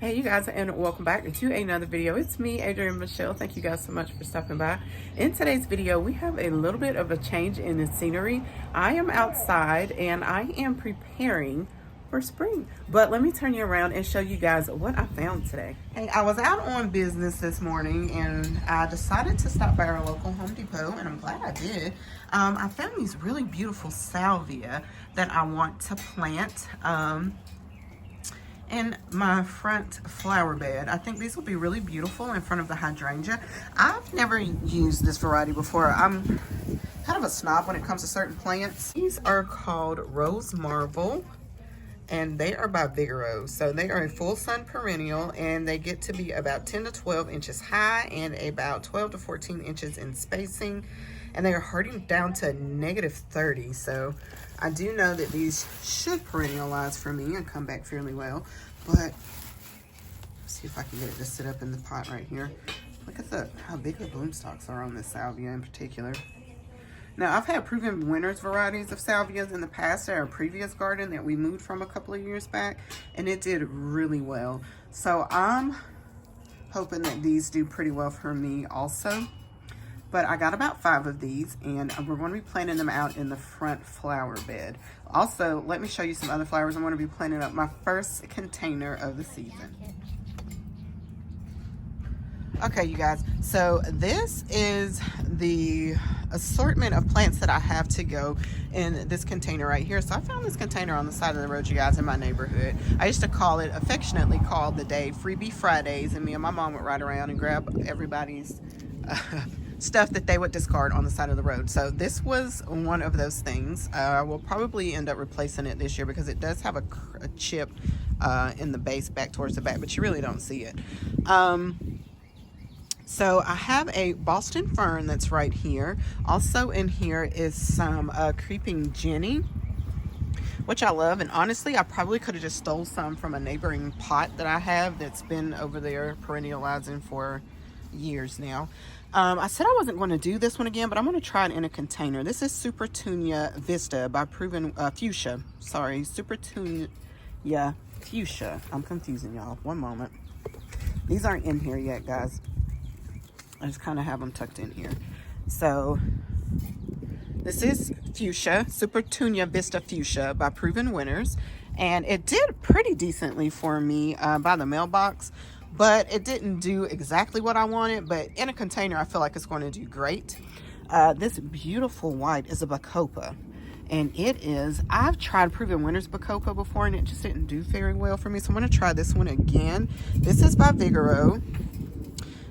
Hey you guys, and welcome back to another video. It's me, Adrianne Michelle. Thank you guys so much for stopping by. In today's video, we have a little bit of a change in the scenery. I am outside and I am preparing for spring. But let me turn you around and show you guys what I found today. Hey, I was out on business this morning and I decided to stop by our local Home Depot, and I'm glad I did. I found these really beautiful salvia that I want to plant in my front flower bed. I think these will be really beautiful in front of the hydrangea. I've never used this variety before. I'm kind of a snob when it comes to certain plants. These are called Rose Marble, and they are by Vigoro. So they are a full sun perennial, and they get to be about 10 to 12 inches high and about 12 to 14 inches in spacing. And they are hardening down to -30. So I do know that these should perennialize for me and come back fairly well. But let's see if I can get it to sit up in the pot right here. Look at how big the bloom stalks are on this salvia in particular. Now, I've had proven winners varieties of salvias in the past at our previous garden that we moved from a couple of years back, and it did really well. So I'm hoping that these do pretty well for me also. But I got about 5 of these, and we're going to be planting them out in the front flower bed. Also, let me show you some other flowers. I'm going to be planting up my first container of the season. Okay, you guys, so this is the assortment of plants that I have to go in this container right here. So I found this container on the side of the road, you guys, in my neighborhood. I used to call it, affectionately called the day, Freebie Fridays, and me and my mom would ride around and grab everybody's stuff that they would discard on the side of the road. So this was one of those things. I will probably end up replacing it this year because it does have a chip in the base back towards the back, but you really don't see it. So I have a Boston fern that's right here. Also in here is some creeping Jenny, which I love. And honestly, I probably could have just stole some from a neighboring pot that I have that's been over there perennializing for years now. I said I wasn't going to do this one again, but I'm going to try it in a container. This is Supertunia Vista by Proven Fuchsia. Sorry, Supertunia Fuchsia. I'm confusing y'all. One moment. These aren't in here yet, guys. I just kind of have them tucked in here. So this is Fuchsia, Supertunia Vista Fuchsia by Proven Winners. And it did pretty decently for me by the mailbox, but it didn't do exactly what I wanted. But in a container, I feel like it's going to do great. This beautiful white is a Bacopa. And it is, I've tried Proven Winners Bacopa before, and it just didn't do very well for me. So I'm going to try this one again. This is by Vigoro.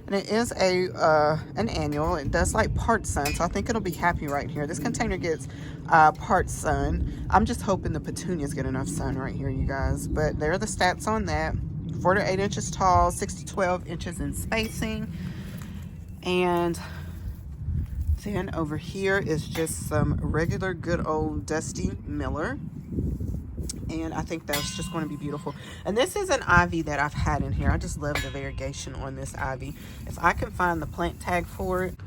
And it is an annual. It does like part sun, so I think it'll be happy right here. This container gets part sun. I'm just hoping the petunias get enough sun right here, you guys. But there are the stats on that. 4 to 8 inches tall, 6 to 12 inches in spacing. And then over here is just some regular good old Dusty Miller. And I think that's just going to be beautiful. And this is an ivy that I've had in here. I just love the variegation on this ivy. If I can find the plant tag for it.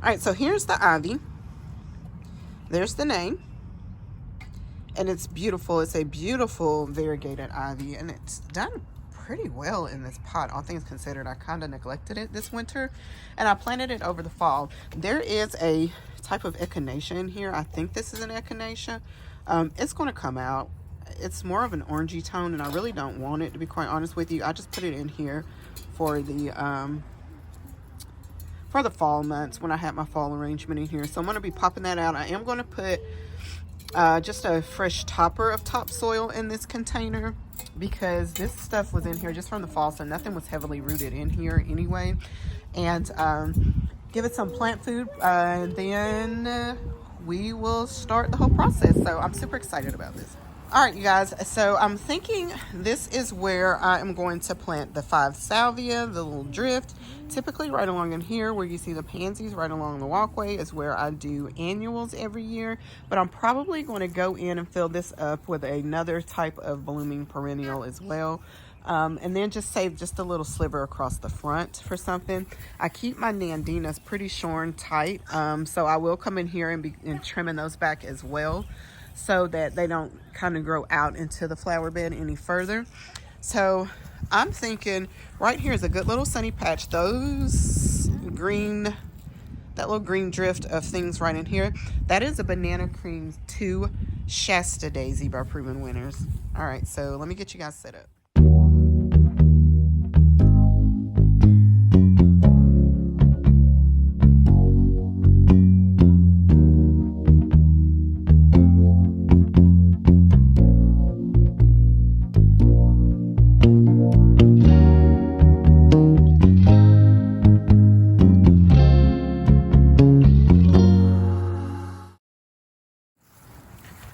All right, so here's the ivy. There's the name. And it's beautiful. It's a beautiful variegated ivy. And it's done pretty well in this pot, all things considered. I kind of neglected it this winter. And I planted it over the fall. There is a type of echinacea in here. I think this is an echinacea. It's going to come out. It's more of an orangey tone, and I really don't want it, to be quite honest with you. I just put it in here for the fall months when I had my fall arrangement in here. So I'm going to be popping that out. I am going to put just a fresh topper of topsoil in this container because this stuff was in here just from the fall, so nothing was heavily rooted in here anyway. And give it some plant food, then we will start the whole process. So I'm super excited about this. All right, you guys, so I'm thinking this is where I am going to plant the 5 salvia, the little drift. Typically right along in here where you see the pansies right along the walkway is where I do annuals every year. But I'm probably going to go in and fill this up with another type of blooming perennial as well. And then just save just a little sliver across the front for something. I keep my Nandinas pretty shorn tight, so I will come in here and be trimming those back as well, so that they don't kind of grow out into the flower bed any further. So I'm thinking right here is a good little sunny patch. Those green, that little green drift of things right in here, that is a Banana Cream 2 Shasta Daisy by Proven Winners. All right, so let me get you guys set up.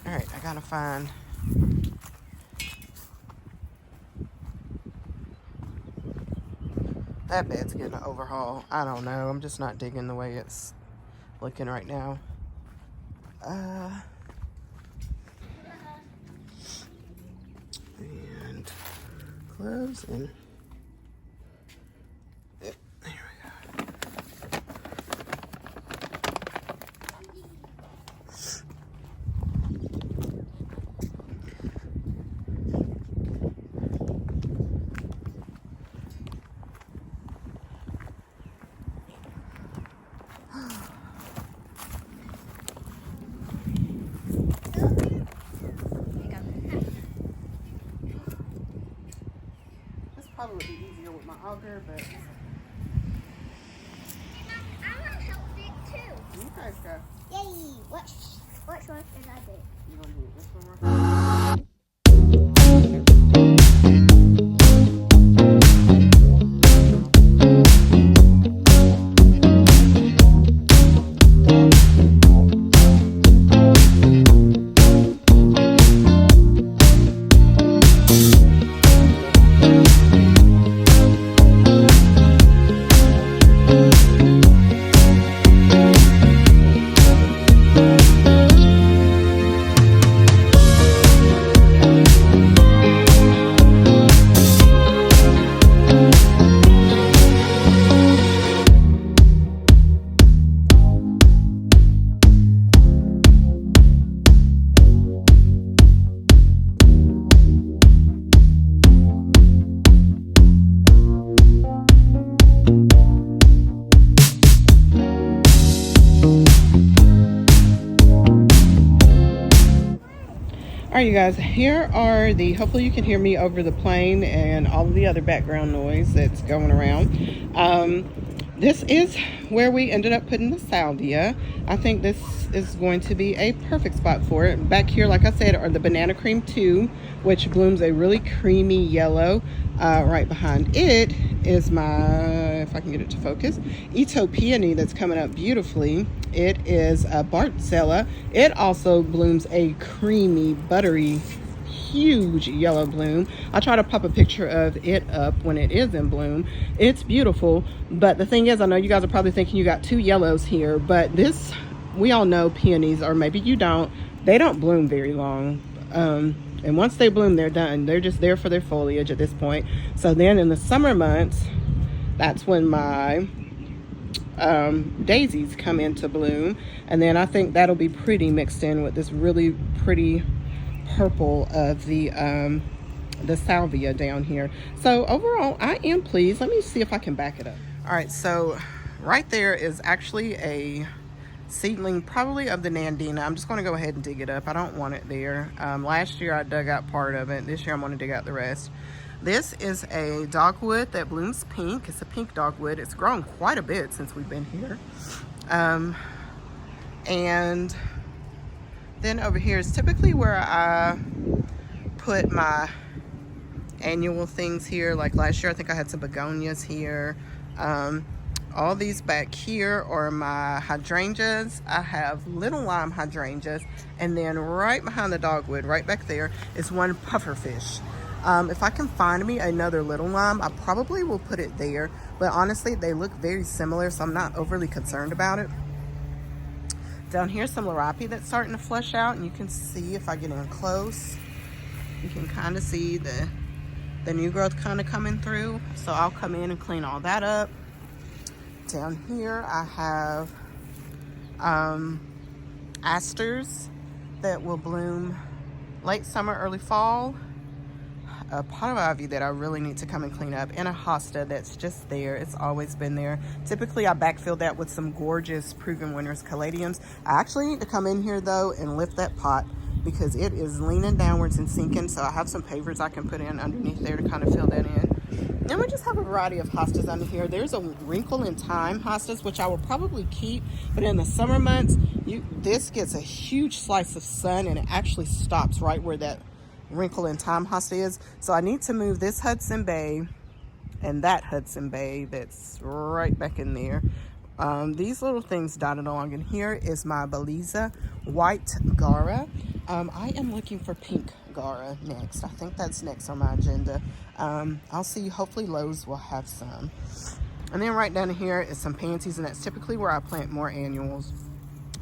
All right, I gotta find. That bed's getting an overhaul. I don't know. I'm just not digging the way it's looking right now. And close and yep, there we go. Probably would be easier with my auger, but I want to help dig too. you guys go. Yay! Which one did I do? You want to do this one? All right, you guys, here are the, hopefully you can hear me over the plane and all of the other background noise that's going around. This is where we ended up putting the salvia. I think this is going to be a perfect spot for it. Back here, like I said, are the Banana Cream 2, which blooms a really creamy yellow. Right behind it is my, if I can get it to focus, Ito Peony that's coming up beautifully. It is a Bartzella. It also blooms a creamy, buttery, huge yellow bloom. I'll try to pop a picture of it up when it is in bloom. It's beautiful, but the thing is, I know you guys are probably thinking you got two yellows here, but this, we all know peonies, or maybe you don't, they don't bloom very long. And once they bloom, they're done. They're just there for their foliage at this point. So then in the summer months, that's when my daisies come into bloom, and then I think that'll be pretty mixed in with this really pretty purple of the salvia down here. So overall, I am pleased. Let me see if I can back it up. All right, so right there is actually a seedling, probably of the Nandina. I'm just going to go ahead and dig it up. I don't want it there. Last year I dug out part of it. This year I'm going to dig out the rest. This is a dogwood that blooms pink. It's a pink dogwood. It's grown quite a bit since we've been here. And then over here is typically where I put my annual things here. Like last year, I think I had some begonias here. All these back here are my hydrangeas. I have little lime hydrangeas. And then right behind the dogwood, right back there, is one pufferfish. If I can find me another little lime, I probably will put it there. But honestly, they look very similar, so I'm not overly concerned about it. Down here, some larapi that's starting to flush out, and you can see if I get in close, you can kind of see the new growth kind of coming through. So I'll come in and clean all that up. Down here, I have asters that will bloom late summer, early fall. a pot of ivy that I really need to come and clean up, and a hosta that's just there. It's always been there. Typically I backfill that with some gorgeous Proven Winners caladiums. I actually need to come in here though and lift that pot because it is leaning downwards and sinking, so I have some pavers I can put in underneath there to kind of fill that in. And we just have a variety of hostas under here. There's a wrinkle in time hostas, which I will probably keep, but in the summer months, this gets a huge slice of sun and it actually stops right where that wrinkle in time hosta is. So I need to move this Hudson Bay and that Hudson Bay that's right back in there. These little things dotted along in here is my Belize white Gara. I am looking for pink Gara next. I think that's next on my agenda. I'll see, hopefully Lowe's will have some. And then right down here is some pansies, and that's typically where I plant more annuals,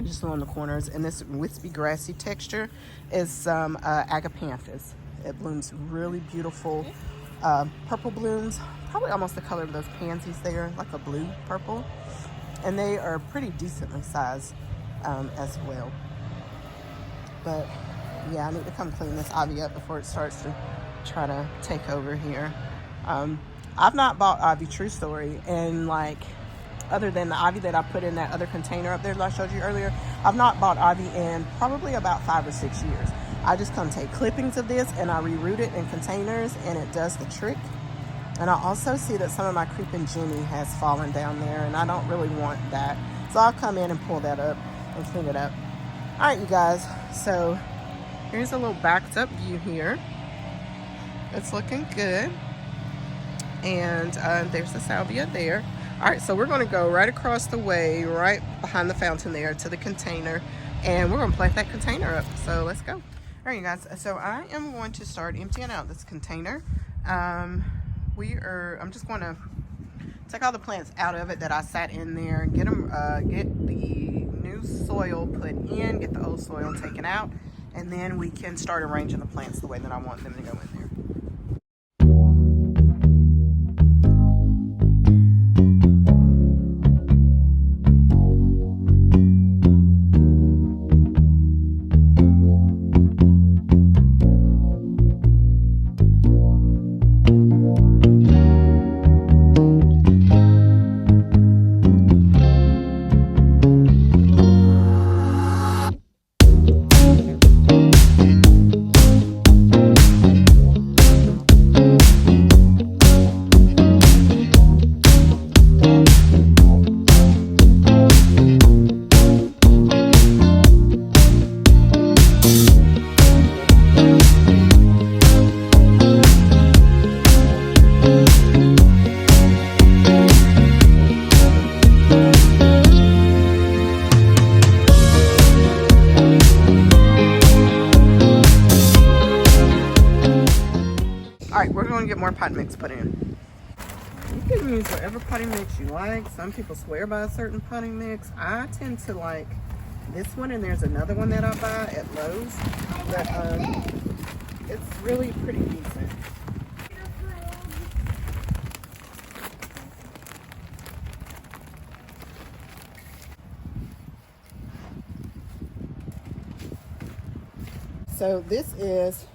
just along the corners. And this wispy grassy texture is some agapanthus. It blooms really beautiful purple blooms, probably almost the color of those pansies there, like a blue purple. And they are pretty decently sized as well. But yeah, I need to come clean this ivy up before it starts to try to take over here. I've not bought ivy, true story, and like, other than the ivy that I put in that other container up there that I showed you earlier, I've not bought ivy in probably about 5 or 6 years. I just come take clippings of this and I reroot it in containers and it does the trick. And I also see that some of my creeping Jenny has fallen down there, and I don't really want that. So I'll come in and pull that up and clean it up. All right, you guys, so here's a little backed up view here. It's looking good. And there's the salvia there. All right, so we're gonna go right across the way, right behind the fountain there to the container, and we're gonna plant that container up. So let's go. All right, you guys, so I am going to start emptying out this container. I'm just going to take all the plants out of it that I sat in there, get the new soil put in, get the old soil taken out, and then we can start arranging the plants the way that I want them to go in there. Get more pot mix put in. You can use whatever potting mix you like. Some people swear by a certain potting mix. I tend to like this one, and there's another one that I buy at Lowe's, but it's really pretty decent. So this is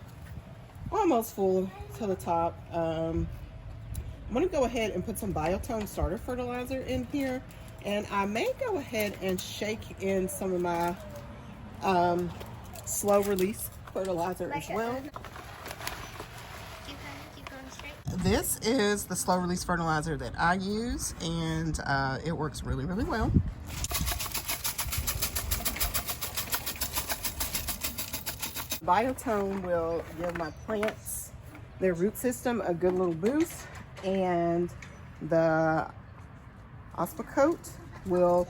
almost full to the top. I'm going to go ahead and put some Biotone starter fertilizer in here, and I may go ahead and shake in some of my slow release fertilizer as well. Keep going straight. This is the slow release fertilizer that I use, and it works really, really well. Biotone will give my plants, their root system, a good little boost, and the Osmocote will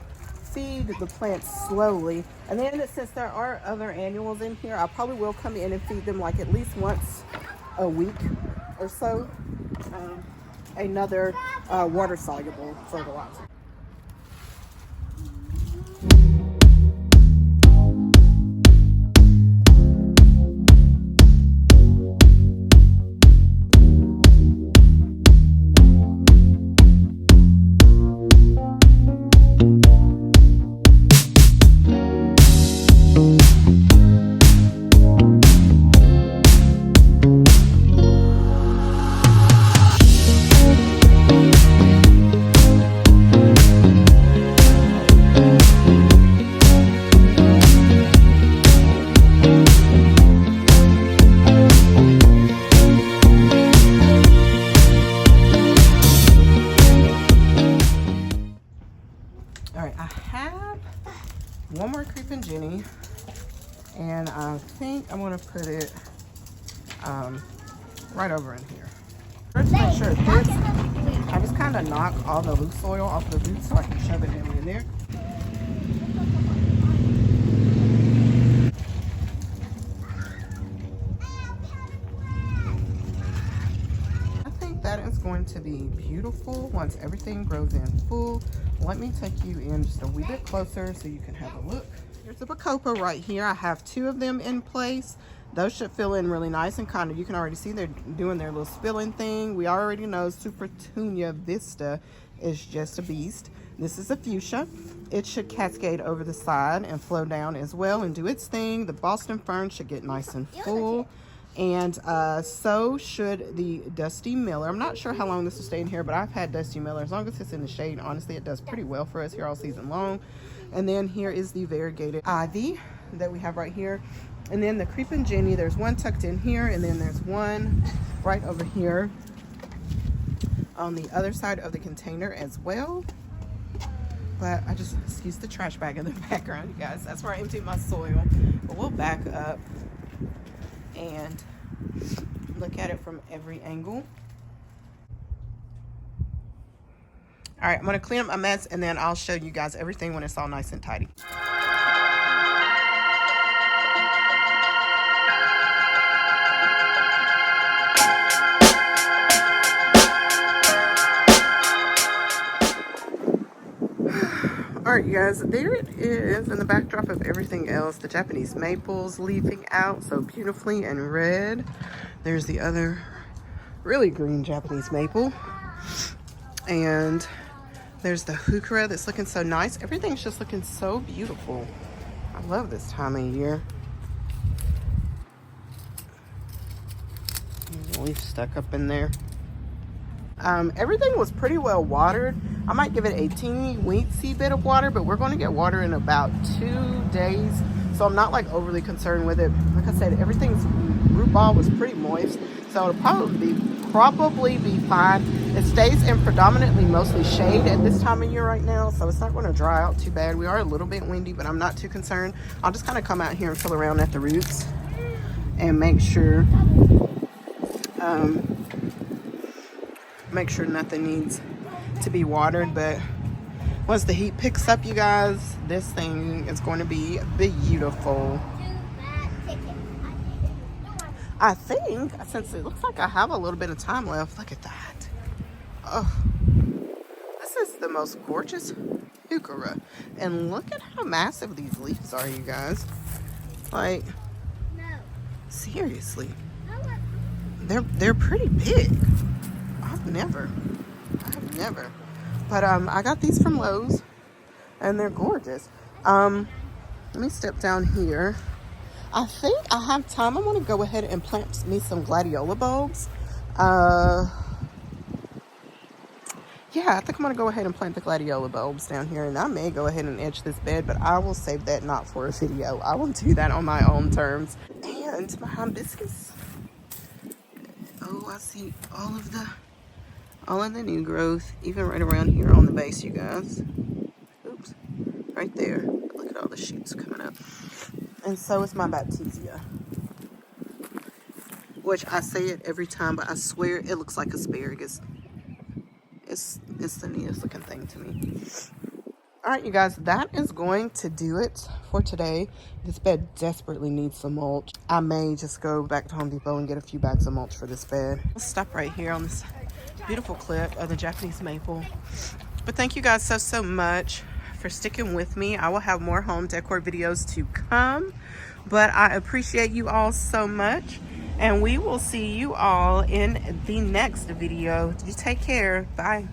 feed the plants slowly. And then since there are other annuals in here, I probably will come in and feed them like at least once a week or so, another water-soluble fertilizer. one more creeping Jenny, and I think I'm gonna put it right over in here. Let's make sure it fits. I just kind of knock all the loose soil off the roots so I can shove it in there. I think that is going to be beautiful once everything grows in full. Let me take you in just a wee bit closer so you can have a look. Here's the bacopa right here. I have 2 of them in place. Those should fill in really nice and kind of, you can already see they're doing their little spilling thing. We already know Super Tunia Vista is just a beast. This is a fuchsia. It should cascade over the side and flow down as well and do its thing. The Boston fern should get nice and full. And so should the Dusty Miller. I'm not sure how long this will stay in here, but I've had Dusty Miller. As long as it's in the shade, honestly, it does pretty well for us here all season long. And then here is the variegated ivy that we have right here. And then the creeping Jenny, there's one tucked in here, and then there's one right over here on the other side of the container as well. But I just excuse the trash bag in the background, you guys. That's where I empty my soil. But we'll back up and look at it from every angle. All right, I'm gonna clean up my mess and then I'll show you guys everything when it's all nice and tidy. All right, you guys, there it is in the backdrop of everything else. The Japanese maples leafing out so beautifully in red. There's the other really green Japanese maple. And there's the heuchera that's looking so nice. Everything's just looking so beautiful. I love this time of year. Leaf stuck up in there. Everything was pretty well watered. I might give it a teeny weensy bit of water, but we're going to get water in about 2 days, so I'm not like overly concerned with it. Like I said, everything's root ball was pretty moist, so it'll probably be fine. It stays in predominantly mostly shade at this time of year right now, so it's not going to dry out too bad. We are a little bit windy, but I'm not too concerned. I'll just kind of come out here and feel around at the roots and make sure nothing needs to be watered. But once the heat picks up, you guys, this thing is going to be beautiful. I think, since it looks like I have a little bit of time left, look at that. Oh, this is the most gorgeous heuchera. And look at how massive these leaves are, you guys. Like, seriously. They're pretty big. I've never. But I got these from Lowe's and they're gorgeous. Let me step down here. I think I have time. I'm going to go ahead and plant me some gladiola bulbs. Yeah, I think I'm going to go ahead and plant the gladiola bulbs down here. And I may go ahead and edge this bed, but I will save that not for a video. I will do that on my own terms. And my hibiscus. Oh, I see all of the new growth, even right around here on the base, you guys. Oops, right there. Look at all the shoots coming up. And so is my baptisia, which I say it every time, but I swear it looks like asparagus. It's the neatest looking thing to me. All right, you guys, that is going to do it for today. This bed desperately needs some mulch. I may just go back to Home Depot and get a few bags of mulch for this bed. I'll stop right here on this beautiful clip of the Japanese maple. But thank you guys so much for sticking with me. I will have more home decor videos to come, but I appreciate you all so much, and we will see you all in the next video. You take care. Bye.